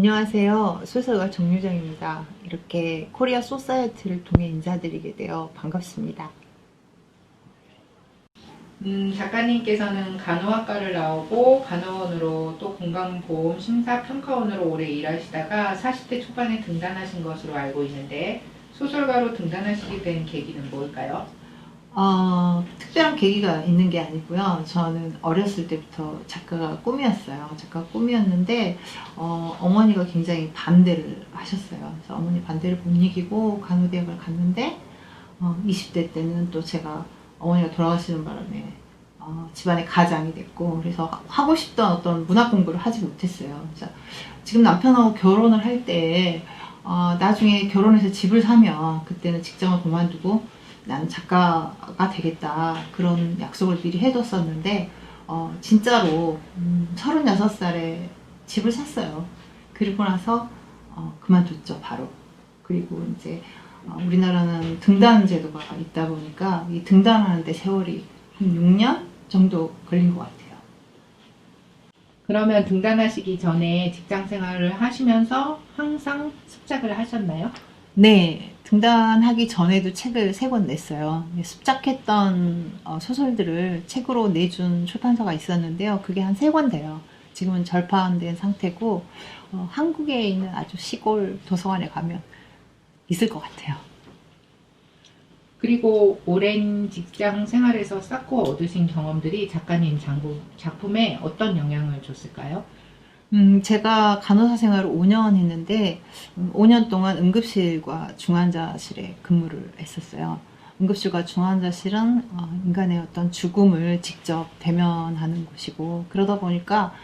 안녕하세요. 소설가 정유정입니다. 이렇게 코리아 소사이어티를 통해 인사드리게 되어 반갑습니다. 작가님께서는 간호학과를 나오고 간호원으로 또 건강보험 심사평가원으로 오래 일하시다가 40대 초반에 등단하신 것으로 알고 있는데 소설가로 등단하시게 된 계기는 뭘까요? 특별한 계기가 있는 게 아니고요. 저는 어렸을 때부터 작가가 꿈이었어요. 작가가 꿈이었는데 어머니가 굉장히 반대를 하셨어요. 그래서 어머니 반대를 못 이기고 간호대학을 갔는데 20대 때는 또 제가 어머니가 돌아가시는 바람에 집안의 가장이 됐고, 그래서 하고 싶던 어떤 문학 공부를 하지 못했어요. 그래서 지금 남편하고 결혼을 할 때 나중에 결혼해서 집을 사면 그때는 직장을 그만두고 나는 작가가 되겠다, 그런 약속을 미리 해뒀었는데 진짜로 36살에 집을 샀어요. 그리고 나서 그만뒀죠, 바로. 그리고 이제 우리나라는 등단 제도가 있다 보니까 이 등단하는데 세월이 한 6년 정도 걸린 것 같아요. 그러면 등단하시기 전에 직장 생활을 하시면서 항상 습작을 하셨나요? 네, 등단하기 전에도 책을 3권 냈어요. 습작했던 소설들을 책으로 내준 출판사가 있었는데요. 그게 한 3권 돼요. 지금은 절판된 상태고 한국에 있는 아주 시골 도서관에 가면 있을 것 같아요. 그리고 오랜 직장 생활에서 쌓고 얻으신 경험들이 작가님 작품에 어떤 영향을 줬을까요? 제가 간호사 생활을 5년 했는데 5년 동안 응급실과 중환자실에 근무를 했었어요. 응급실과 중환자실은 인간의 어떤 죽음을 직접 대면하는 곳이고, 그러다 보니까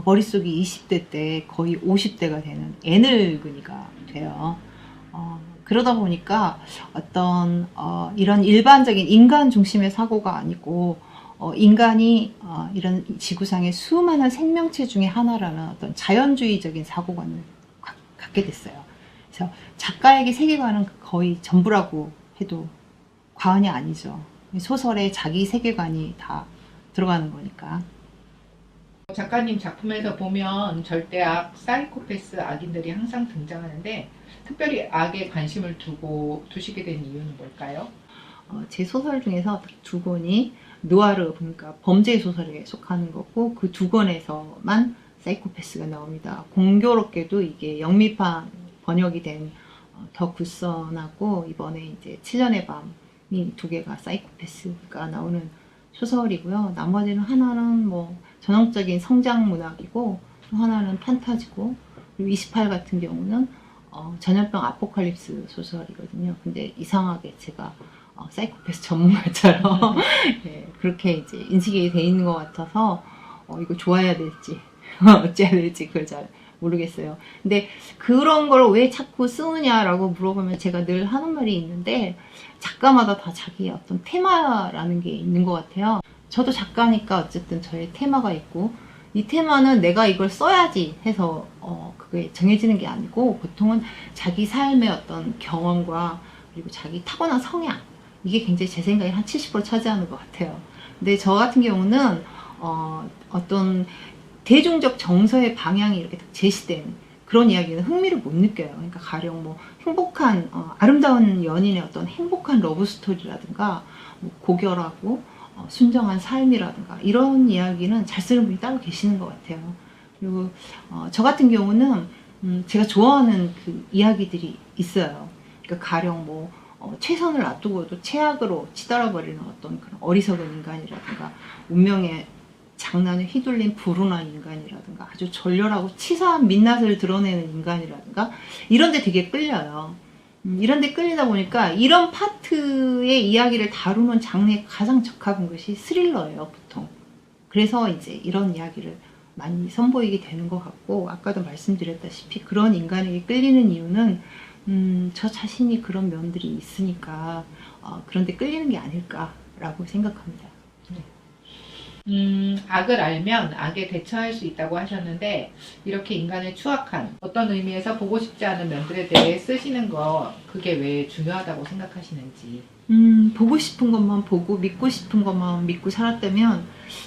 머릿속이 20대 때 거의 50대가 되는 애늙은이가 돼요. 그러다 보니까 어떤 이런 일반적인 인간 중심의 사고가 아니고 인간이 이런 지구상의 수많은 생명체 중에 하나라는 어떤 자연주의적인 사고관을 갖게 됐어요. 그래서 작가에게 세계관은 거의 전부라고 해도 과언이 아니죠. 소설에 자기 세계관이 다 들어가는 거니까. 작가님 작품에서 보면 절대악, 사이코패스 악인들이 항상 등장하는데 특별히 악에 관심을 두시게 된 이유는 뭘까요? 제 소설 중에서 딱 2권이 느와르, 그러니까 범죄 소설에 속하는 거고, 그 2권에서만 사이코패스가 나옵니다. 공교롭게도 이게 영미판 번역이 된 더 굿선하고 이번에 이제 7년의 밤이 2개가 사이코패스가 나오는 소설이고요. 나머지는 하나는 뭐 전형적인 성장 문학이고, 또 하나는 판타지고, 그리고 28 같은 경우는 전염병 아포칼립스 소설이거든요. 근데 이상하게 제가 사이코패스 전문가처럼 네, 그렇게 이제 인식이 돼 있는 것 같아서 이거 좋아해야 될지 어찌해야 될지 그걸 잘 모르겠어요. 근데 그런 걸 왜 자꾸 쓰느냐라고 물어보면 제가 늘 하는 말이 있는데, 작가마다 다 자기의 어떤 테마라는 게 있는 것 같아요. 저도 작가니까 어쨌든 저의 테마가 있고, 이 테마는 내가 이걸 써야지 해서 그게 정해지는 게 아니고, 보통은 자기 삶의 어떤 경험과 그리고 자기 타고난 성향, 이게 굉장히 제 생각에 한 70% 차지하는 것 같아요. 근데 저 같은 경우는 어떤 대중적 정서의 방향이 이렇게 딱 제시된 그런 이야기는 흥미를 못 느껴요. 그러니까 가령 뭐 행복한 아름다운 연인의 어떤 행복한 러브 스토리라든가 뭐 고결하고 순정한 삶이라든가 이런 이야기는 잘 쓰는 분이 따로 계시는 것 같아요. 그리고 저 같은 경우는 제가 좋아하는 그 이야기들이 있어요. 그러니까 가령 뭐 최선을 놔두고도 최악으로 치달아버리는 어떤 그런 어리석은 인간이라든가, 운명의 장난에 휘둘린 불운한 인간이라든가, 아주 절렬하고 치사한 민낯을 드러내는 인간이라든가, 이런 데 되게 끌려요. 이런 데 끌리다 보니까 이런 파트의 이야기를 다루는 장르에 가장 적합한 것이 스릴러예요, 보통. 그래서 이제 이런 이야기를 많이 선보이게 되는 것 같고, 아까도 말씀드렸다시피 그런 인간에게 끌리는 이유는 저 자신이 그런 면들이 있으니까 그런데 끌리는 게 아닐까라고 생각합니다. 악을 알면 악에 대처할 수 있다고 하셨는데 이렇게 인간을 추악한 어떤 의미에서 보고 싶지 않은 면들에 대해 쓰시는 거, 그게 왜 중요하다고 생각하시는지. 보고 싶은 것만 보고 믿고 싶은 것만 믿고 살았다면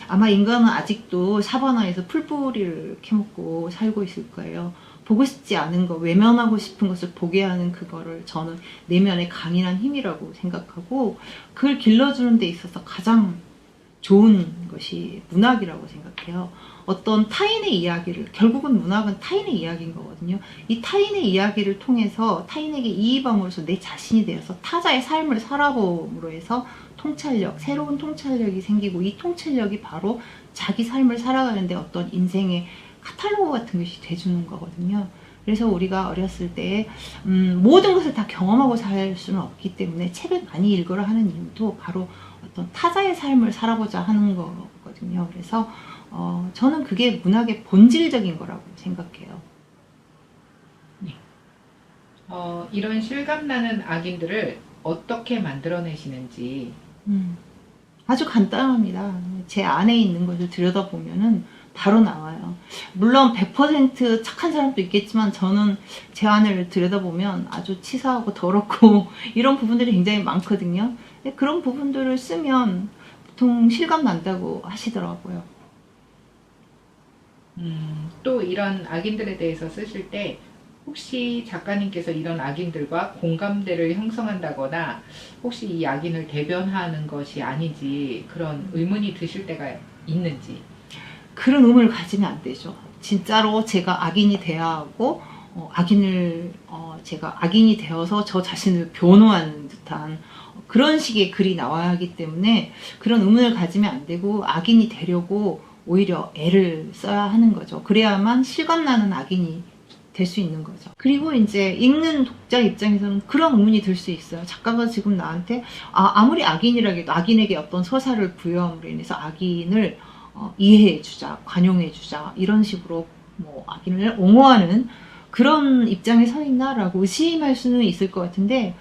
아마 인간은 아직도 사바나에서 풀뿌리를 캐먹고 살고 있을 거예요. 보고 싶지 않은 거, 외면하고 싶은 것을 보게 하는 그거를 저는 내면의 강인한 힘이라고 생각하고, 그걸 길러주는 데 있어서 가장 좋은 것이 문학이라고 생각해요. 어떤 타인의 이야기를, 결국은 문학은 타인의 이야기인 거거든요. 이 타인의 이야기를 통해서 타인에게 이입함으로써 내 자신이 되어서 타자의 삶을 살아봄으로 해서 통찰력, 새로운 통찰력이 생기고, 이 통찰력이 바로 자기 삶을 살아가는데 어떤 인생의 카탈로그 같은 것이 돼주는 거거든요. 그래서 우리가 어렸을 때 모든 것을 다 경험하고 살 수는 없기 때문에 책을 많이 읽으라 하는 이유도 바로 어떤 타자의 삶을 살아보자 하는 거거든요. 그래서 저는 그게 문학의 본질적인 거라고 생각해요. 이런 실감나는 악인들을 어떻게 만들어내시는지. 아주 간단합니다. 제 안에 있는 것을 들여다보면은 바로 나와요. 물론 100% 착한 사람도 있겠지만 저는 제 안을 들여다보면 아주 치사하고 더럽고 이런 부분들이 굉장히 많거든요. 그런 부분들을 쓰면 보통 실감 난다고 하시더라고요. 또 이런 악인들에 대해서 쓰실 때 혹시 작가님께서 이런 악인들과 공감대를 형성한다거나 혹시 이 악인을 대변하는 것이 아닌지 그런 의문이 드실 때가 있는지. 그런 의문을 가지면 안 되죠. 진짜로 제가 악인이 돼야 하고 제가 악인이 되어서 저 자신을 변호하는 듯한 그런 식의 글이 나와야 하기 때문에 그런 의문을 가지면 안 되고, 악인이 되려고 오히려 애를 써야 하는 거죠. 그래야만 실감나는 악인이 될 수 있는 거죠. 그리고 이제 읽는 독자 입장에서는 그런 의문이 들 수 있어요. 작가가 지금 나한테 아무리 악인이라고 해도 악인에게 어떤 서사를 부여함으로 인해서 악인을 이해해주자, 관용해주자, 이런 식으로 뭐 악인을 옹호하는 그런 입장에 서 있나라고 의심할 수는 있을 것 같은데,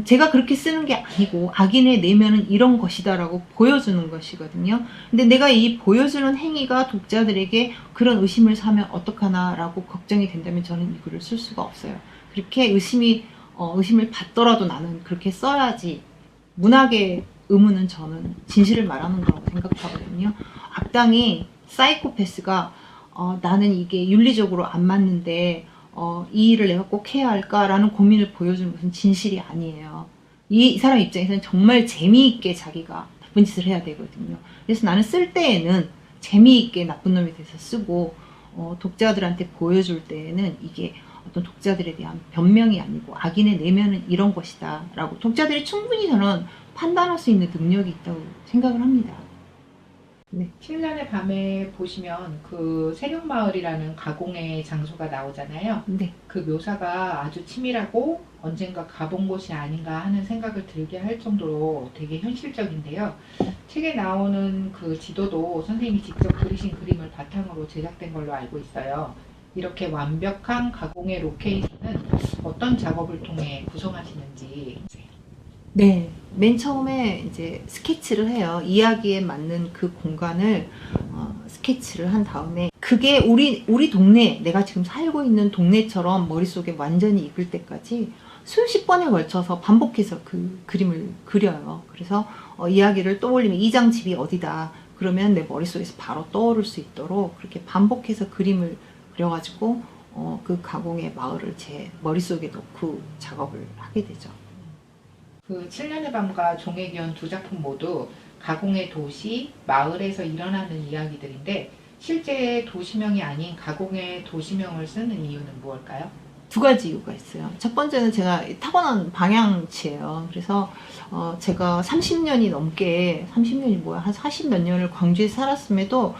제가 그렇게 쓰는 게 아니고 악인의 내면은 이런 것이다라고 보여주는 것이거든요. 근데 내가 이 보여주는 행위가 독자들에게 그런 의심을 사면 어떡하나라고 걱정이 된다면 저는 이 글을 쓸 수가 없어요. 그렇게 의심을 받더라도 나는 그렇게 써야지. 문학의 의무는 저는 진실을 말하는 거라고 생각하거든요. 악당이 사이코패스가 나는 이게 윤리적으로 안 맞는데 이 일을 내가 꼭 해야 할까라는 고민을 보여주는 것은 진실이 아니에요. 이 사람 입장에서는 정말 재미있게 자기가 나쁜 짓을 해야 되거든요. 그래서 나는 쓸 때에는 재미있게 나쁜 놈이 돼서 쓰고, 독자들한테 보여줄 때에는 이게 어떤 독자들에 대한 변명이 아니고 악인의 내면은 이런 것이다 라고 독자들이 충분히 저는 판단할 수 있는 능력이 있다고 생각을 합니다. 네. 7년의 밤에 보시면 그 세룡마을이라는 가공의 장소가 나오잖아요. 네. 그 묘사가 아주 치밀하고 언젠가 가본 곳이 아닌가 하는 생각을 들게 할 정도로 되게 현실적인데요. 책에 나오는 그 지도도 선생님이 직접 그리신 그림을 바탕으로 제작된 걸로 알고 있어요. 이렇게 완벽한 가공의 로케이션은 어떤 작업을 통해 구성하시는지. 네. 맨 처음에 이제 스케치를 해요. 이야기에 맞는 그 공간을 스케치를 한 다음에 그게 우리 동네, 내가 지금 살고 있는 동네처럼 머릿속에 완전히 익을 때까지 수십 번에 걸쳐서 반복해서 그 그림을 그려요. 그래서 이야기를 떠올리면 이 장 집이 어디다 그러면 내 머릿속에서 바로 떠오를 수 있도록 그렇게 반복해서 그림을 그려가지고 그 가공의 마을을 제 머릿속에 넣고 작업을 하게 되죠. 그 7년의 밤과 종의 기원 두 작품 모두 가공의 도시, 마을에서 일어나는 이야기들인데 실제 도시명이 아닌 가공의 도시명을 쓰는 이유는 무엇일까요? 두 가지 이유가 있어요. 첫 번째는 제가 타고난 방향치예요. 그래서 제가 30년이 넘게, 30년이 뭐야, 한 40몇 년을 광주에 살았음에도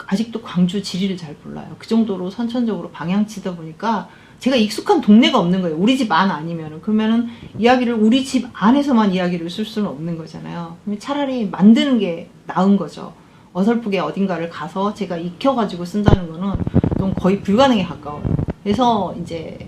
아직도 광주 지리를 잘 몰라요. 그 정도로 선천적으로 방향치다 보니까 제가 익숙한 동네가 없는 거예요. 우리 집 안 아니면은. 그러면은 이야기를 우리 집 안에서만 이야기를 쓸 수는 없는 거잖아요. 그러면 차라리 만드는 게 나은 거죠. 어설프게 어딘가를 가서 제가 익혀가지고 쓴다는 거는 좀 거의 불가능에 가까워요. 그래서 이제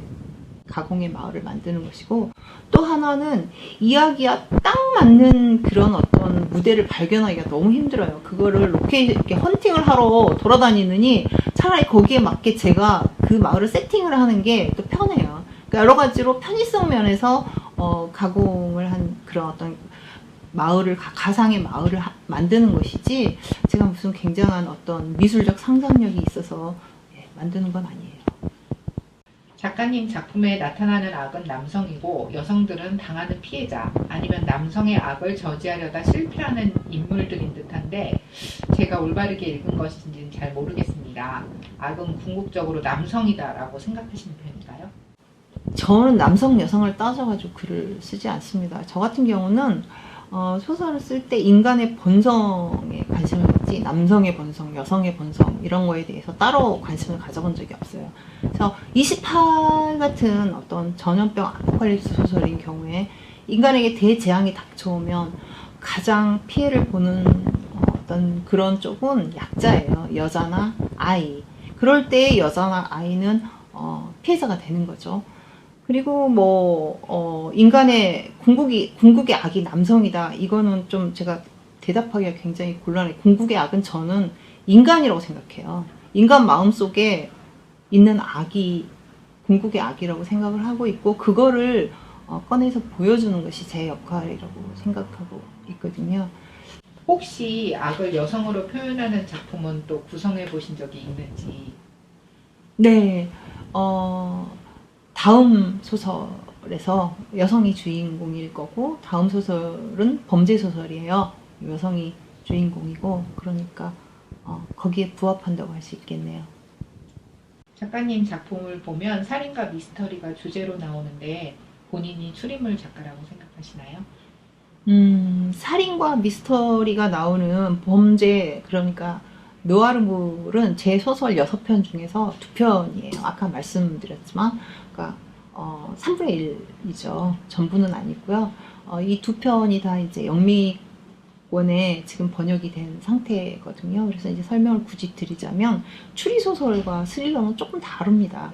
가공의 마을을 만드는 것이고, 또 하나는 이야기와 딱 맞는 그런 어떤 무대를 발견하기가 너무 힘들어요. 그거를 이렇게 헌팅을 하러 돌아다니느니 차라리 거기에 맞게 제가 그 마을을 세팅을 하는 게 또 편해요. 그러니까 여러 가지로 편의성 면에서 가공을 한 그런 어떤 마을을, 가상의 마을을 만드는 것이지 제가 무슨 굉장한 어떤 미술적 상상력이 있어서 만드는 건 아니에요. 작가님 작품에 나타나는 악은 남성이고 여성들은 당하는 피해자 아니면 남성의 악을 저지하려다 실패하는 인물들인 듯한데 제가 올바르게 읽은 것인지는 잘 모르겠습니다. 악은 궁극적으로 남성이다라고 생각하시는 편인가요? 저는 남성, 여성을 따져가지고 글을 쓰지 않습니다. 저 같은 경우는 소설을 쓸 때 인간의 본성에 관심을 갖지 남성의 본성, 여성의 본성 이런 거에 대해서 따로 관심을 가져본 적이 없어요. 그래서 28 같은 어떤 전염병 아포칼립스 소설인 경우에 인간에게 대재앙이 닥쳐오면 가장 피해를 보는 어떤 그런 쪽은 약자예요. 여자나 아이. 그럴 때 여자나 아이는 피해자가 되는 거죠. 그리고 인간의 궁극의 악이 남성이다. 이거는 좀 제가 대답하기가 굉장히 곤란해. 궁극의 악은 저는 인간이라고 생각해요. 인간 마음속에 있는 악이 궁극의 악이라고 생각을 하고 있고, 그거를 꺼내서 보여주는 것이 제 역할이라고 생각하고 있거든요. 혹시 악을 여성으로 표현하는 작품은 또 구성해 보신 적이 있는지? 네, 다음 소설에서 여성이 주인공일 거고, 다음 소설은 범죄 소설이에요. 여성이 주인공이고, 그러니까 거기에 부합한다고 할 수 있겠네요. 작가님 작품을 보면 살인과 미스터리가 주제로 나오는데 본인이 추리물 작가라고 생각하시나요? 살인과 미스터리가 나오는 범죄, 그러니까 느와르물은 제 소설 6편 중에서 2편이에요. 아까 말씀드렸지만, 그러니까 3분의 1이죠. 전부는 아니고요. 이 2편이 다 이제 영미권에 지금 번역이 된 상태거든요. 그래서 이제 설명을 굳이 드리자면, 추리소설과 스릴러는 조금 다릅니다.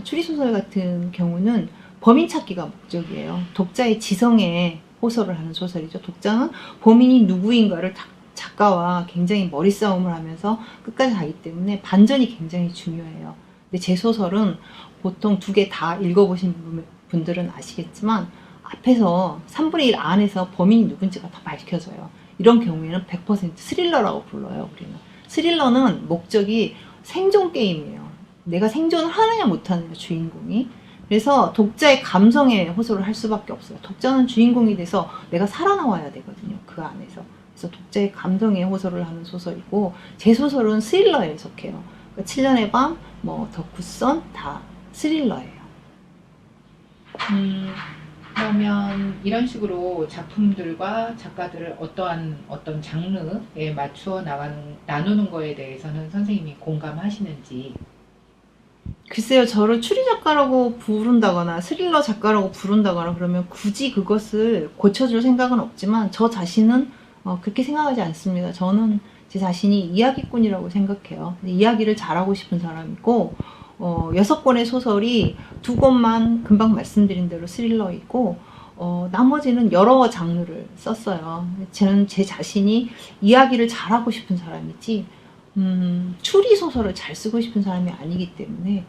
추리소설 같은 경우는 범인 찾기가 목적이에요. 독자의 지성에 호소를 하는 소설이죠. 독자는 범인이 누구인가를 작가와 굉장히 머리싸움을 하면서 끝까지 가기 때문에 반전이 굉장히 중요해요. 근데 제 소설은 보통 2개 다 읽어보신 분들은 아시겠지만 앞에서 3분의 1 안에서 범인이 누군지가 다 밝혀져요. 이런 경우에는 100% 스릴러라고 불러요. 우리는 스릴러는 목적이 생존 게임이에요. 내가 생존을 하느냐 못하느냐, 주인공이. 그래서 독자의 감성에 호소를 할 수밖에 없어요. 독자는 주인공이 돼서 내가 살아나와야 되거든요. 그 안에서. 그래서 독자의 감성에 호소를 하는 소설이고, 제 소설은 스릴러에 속해요. 그러니까 7년의 밤, 더 굿선 다 스릴러예요. 그러면 이런 식으로 작품들과 작가들을 어떤 장르에 맞추어 나누는 거에 대해서는 선생님이 공감하시는지? 글쎄요, 저를 추리 작가라고 부른다거나 스릴러 작가라고 부른다거나 그러면 굳이 그것을 고쳐줄 생각은 없지만, 저 자신은 그렇게 생각하지 않습니다. 저는 제 자신이 이야기꾼이라고 생각해요. 이야기를 잘하고 싶은 사람이고, 6권의 소설이 2권만 금방 말씀드린 대로 스릴러이고, 나머지는 여러 장르를 썼어요. 저는 제 자신이 이야기를 잘하고 싶은 사람이지, 추리 소설을 잘 쓰고 싶은 사람이 아니기 때문에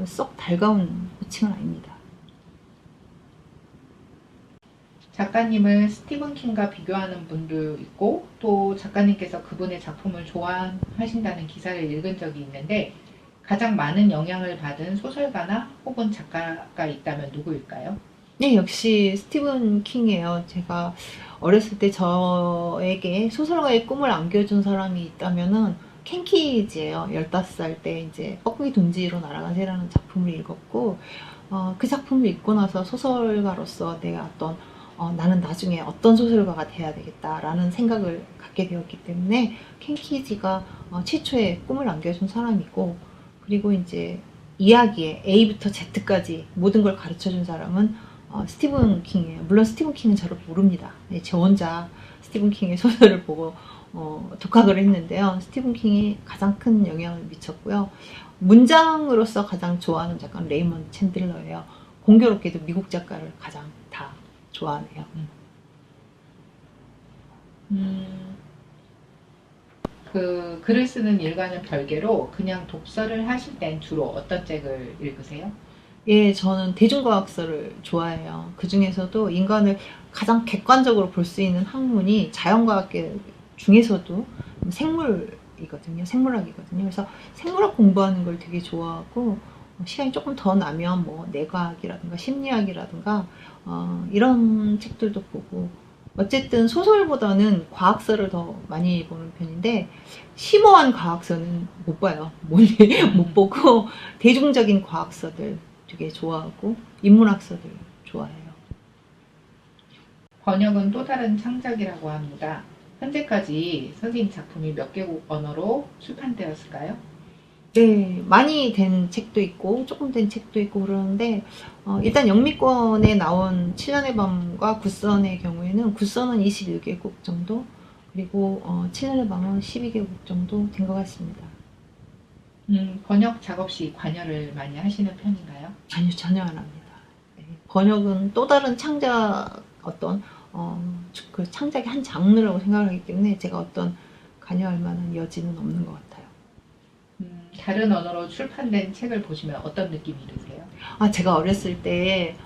썩 달가운 호칭은 아닙니다. 작가님을 스티븐 킹과 비교하는 분도 있고 또 작가님께서 그분의 작품을 좋아하신다는 기사를 읽은 적이 있는데 가장 많은 영향을 받은 소설가나 혹은 작가가 있다면 누구일까요? 네, 역시 스티븐 킹이에요. 제가 어렸을 때 저에게 소설가의 꿈을 안겨준 사람이 있다면은 캔키즈예요. 15살 때 이제 뻐꾸기 둥지로 날아간 새라는 작품을 읽었고, 그 작품을 읽고 나서 소설가로서 내가 나는 나중에 어떤 소설가가 돼야 되겠다라는 생각을 갖게 되었기 때문에 캔키지가 최초의 꿈을 안겨준 사람이고, 그리고 이제 이야기에 A부터 Z까지 모든 걸 가르쳐준 사람은 스티븐 킹이에요. 물론 스티븐 킹은 저를 모릅니다. 네, 저 혼자 스티븐 킹의 소설을 보고 독학을 했는데요. 스티븐 킹이 가장 큰 영향을 미쳤고요. 문장으로서 가장 좋아하는 작가는 레이먼드 챈들러예요. 공교롭게도 미국 작가를 가장 다 좋아하네요. 그 글을 쓰는 일과는 별개로 그냥 독서를 하실 땐 주로 어떤 책을 읽으세요? 예, 저는 대중과학서를 좋아해요. 그 중에서도 인간을 가장 객관적으로 볼 수 있는 학문이 자연과학계 중에서도 생물이거든요. 생물학이거든요. 그래서 생물학 공부하는 걸 되게 좋아하고, 시간이 조금 더 나면 뭐 뇌과학이라든가 심리학이라든가 이런 책들도 보고, 어쨌든 소설보다는 과학서를 더 많이 보는 편인데 심오한 과학서는 못 봐요. 못 보고 대중적인 과학서들 되게 좋아하고 인문학서들 좋아해요. 번역은 또 다른 창작이라고 합니다. 현재까지 선생님 작품이 몇 개국 언어로 출판되었을까요? 네, 많이 된 책도 있고 조금 된 책도 있고 그러는데 일단 영미권에 나온 7년의 밤과 굿선의 경우에는 굿선은 21개국 정도, 그리고 7년의 밤은 12개국 정도 된 것 같습니다. 번역 작업 시 관여를 많이 하시는 편인가요? 아니요, 전혀 안 합니다. 네, 번역은 또 다른 창작, 어떤 그 창작의 한 장르라고 생각을 하기 때문에 제가 어떤 관여할 만한 여지는 없는 것 같아요. 다른 언어로 출판된 책을 보시면 어떤 느낌이 드세요? 제가 어렸을 때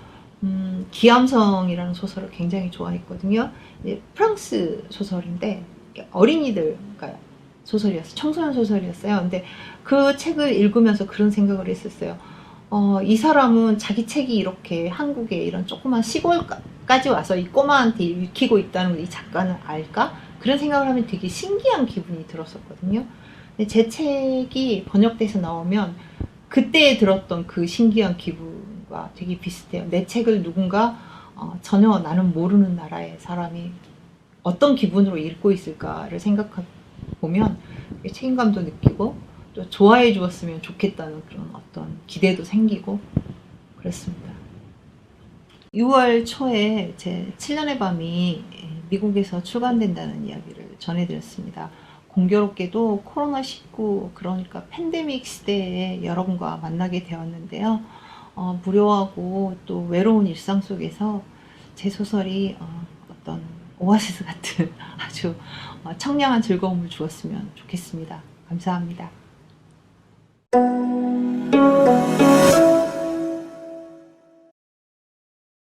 기암성이라는 소설을 굉장히 좋아했거든요. 프랑스 소설인데 어린이들 소설이었어요. 청소년 소설이었어요. 근데 그 책을 읽으면서 그런 생각을 했었어요. 이 사람은 자기 책이 이렇게 한국에 이런 조그만 시골까지 와서 이 꼬마한테 읽히고 있다는 걸 이 작가는 알까? 그런 생각을 하면 되게 신기한 기분이 들었었거든요. 근데 제 책이 번역돼서 나오면 그때 들었던 그 신기한 기분과 되게 비슷해요. 내 책을 누군가 전혀 나는 모르는 나라의 사람이 어떤 기분으로 읽고 있을까를 생각해보면 책임감도 느끼고 또 좋아해 주었으면 좋겠다는 그런 어떤 기대도 생기고 그렇습니다. 6월 초에 제 7년의 밤이 미국에서 출간된다는 이야기를 전해드렸습니다. 공교롭게도 코로나19, 그러니까 팬데믹 시대에 여러분과 만나게 되었는데요. 무료하고 또 외로운 일상 속에서 제 소설이 어떤 오아시스 같은 아주 청량한 즐거움을 주었으면 좋겠습니다. 감사합니다.